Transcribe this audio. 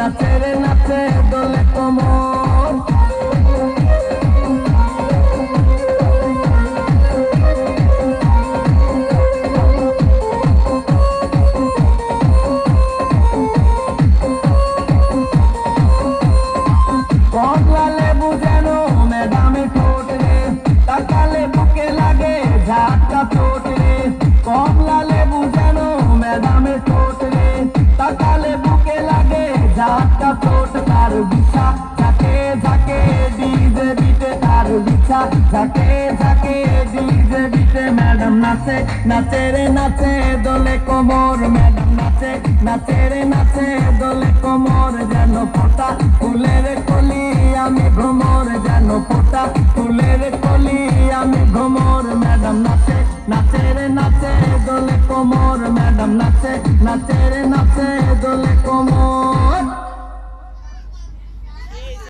নাচে রে নাচে দোলে কোমর। কমলা লেবু যেন ম্যাডামে ঠোঁট রে, তাকালে বুকে লাগে ঝাটকা চোট রে। কমলা লেবু যেন ম্যাডামে ঠোঁট রে, তাকালে বুকে লাগে ঝাটকা চোট। তার বিছা ঝাঁকে ঝাঁকে ডিজে বিটে, তার বিছা ঝাঁকে ঝাঁকে ডিজে বিটে। ম্যাডাম নাচে নাচে রে নাচে দোলে কোমর। ম্যাডাম নাচে নাচে রে নাচে দোলে কোমর। যেন ফোঁটা ফুলের কলি আমি ভ্রমর, যেন ফোঁটা ফুলের কলি আমি ভ্রমর। ম্যাডাম নাচে নাচে রে নাচে দোলে কোমর। ম্যাডাম নাচে নাচে রে নাচে